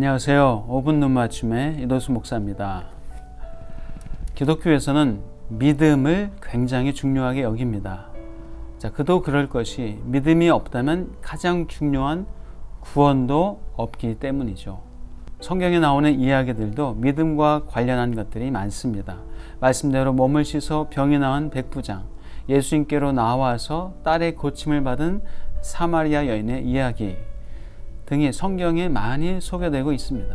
안녕하세요. 5분 눈맞춤의 이도수 목사입니다. 기독교에서는 믿음을 굉장히 중요하게 여깁니다. 그도 그럴 것이 믿음이 없다면 가장 중요한 구원도 없기 때문이죠. 성경에 나오는 이야기들도 믿음과 관련한 것들이 많습니다. 말씀대로 몸을 씻어 병이 나은 백부장, 예수님께로 나와서 딸의 고침을 받은 사마리아 여인의 이야기 등이 성경에 많이 소개되고 있습니다.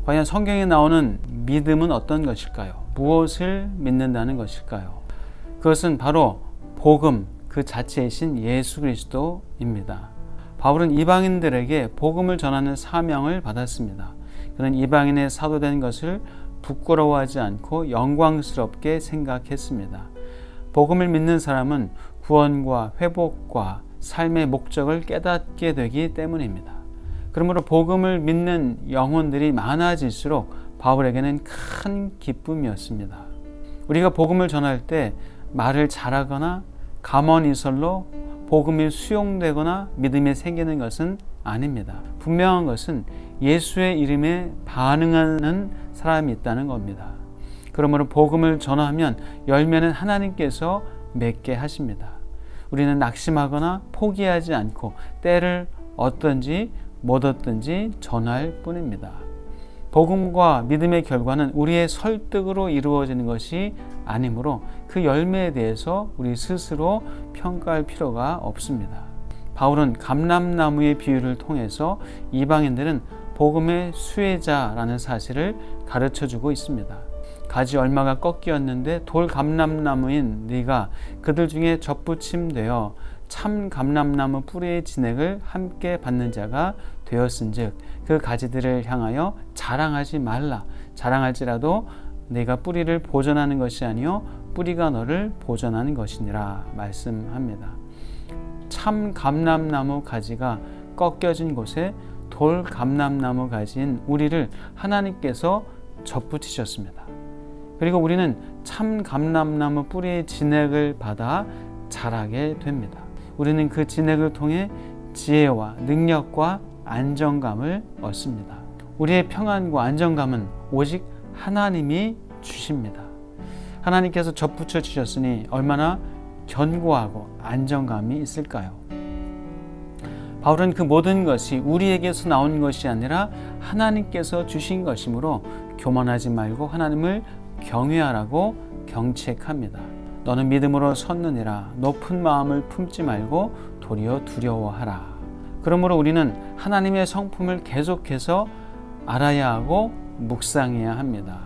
과연 성경에 나오는 믿음은 어떤 것일까요? 무엇을 믿는다는 것일까요? 그것은 바로 복음 그 자체이신 예수 그리스도입니다. 바울은 이방인들에게 복음을 전하는 사명을 받았습니다. 그는 이방인의 사도된 것을 부끄러워하지 않고 영광스럽게 생각했습니다. 복음을 믿는 사람은 구원과 회복과 삶의 목적을 깨닫게 되기 때문입니다. 그러므로 복음을 믿는 영혼들이 많아질수록 바울에게는 큰 기쁨이었습니다. 우리가 복음을 전할 때 말을 잘하거나 감언이설로 복음이 수용되거나 믿음이 생기는 것은 아닙니다. 분명한 것은 예수의 이름에 반응하는 사람이 있다는 겁니다. 그러므로 복음을 전하면 열매는 하나님께서 맺게 하십니다. 우리는 낙심하거나 포기하지 않고 때를 얻든지 못 얻든지 전할 뿐입니다. 복음과 믿음의 결과는 우리의 설득으로 이루어지는 것이 아니므로 그 열매에 대해서 우리 스스로 평가할 필요가 없습니다. 바울은 감람나무의 비유를 통해서 이방인들은 복음의 수혜자라는 사실을 가르쳐주고 있습니다. 가지 얼마가 꺾이었는데 돌 감람나무인 네가 그들 중에 접붙임되어 참 감람나무 뿌리의 진액을 함께 받는 자가 되었은즉 그 가지들을 향하여 자랑하지 말라. 자랑할지라도 네가 뿌리를 보존하는 것이 아니요 뿌리가 너를 보존하는 것이니라 말씀합니다. 참 감람나무 가지가 꺾여진 곳에 돌 감람나무 가지인 우리를 하나님께서 접붙이셨습니다. 그리고 우리는 참 감람나무 뿌리의 진액을 받아 자라게 됩니다. 우리는 그 진액을 통해 지혜와 능력과 안정감을 얻습니다. 우리의 평안과 안정감은 오직 하나님이 주십니다. 하나님께서 접붙여 주셨으니 얼마나 견고하고 안정감이 있을까요? 바울은 그 모든 것이 우리에게서 나온 것이 아니라 하나님께서 주신 것이므로 교만하지 말고 하나님을 경외하라고 경책합니다. 너는 믿음으로 섰느니라. 높은 마음을 품지 말고 도리어 두려워하라. 그러므로 우리는 하나님의 성품을 계속해서 알아야 하고 묵상해야 합니다.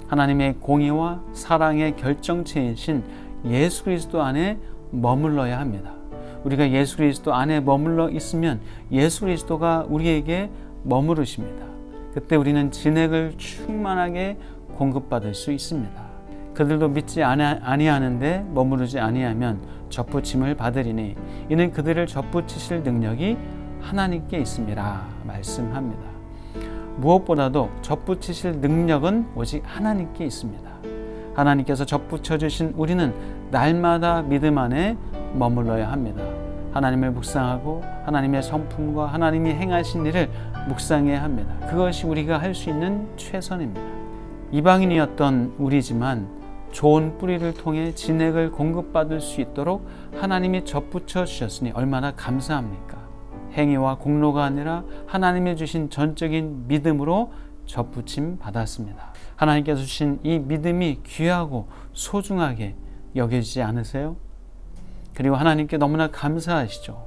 하나님의 공의와 사랑의 결정체이신 예수 그리스도 안에 머물러야 합니다. 우리가 예수 그리스도 안에 머물러 있으면 예수 그리스도가 우리에게 머무르십니다. 그때 우리는 진액을 충만하게 공급받을 수 있습니다. 그들도 믿지 아니하는데 머무르지 아니하면 접붙임을 받으리니 이는 그들을 접붙이실 능력이 하나님께 있음이라 말씀합니다. 무엇보다도 접붙이실 능력은 오직 하나님께 있습니다. 하나님께서 접붙여 주신 우리는 날마다 믿음 안에 머물러야 합니다. 하나님을 묵상하고 하나님의 성품과 하나님이 행하신 일을 묵상해야 합니다. 그것이 우리가 할 수 있는 최선입니다. 이방인이었던 우리지만 좋은 뿌리를 통해 진액을 공급받을 수 있도록 하나님이 접붙여 주셨으니 얼마나 감사합니까? 행위와 공로가 아니라 하나님이 주신 전적인 믿음으로 접붙임 받았습니다. 하나님께서 주신 이 믿음이 귀하고 소중하게 여겨지지 않으세요? 그리고 하나님께 너무나 감사하시죠.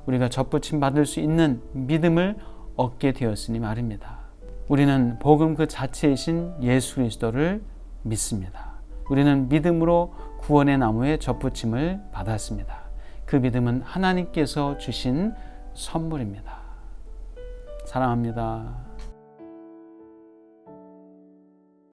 우리가 접붙임 받을 수 있는 믿음을 얻게 되었으니 말입니다. 우리는 복음 그 자체이신 예수 그리스도를 믿습니다. 우리는 믿음으로 구원의 나무에 접붙임을 받았습니다. 그 믿음은 하나님께서 주신 선물입니다. 사랑합니다.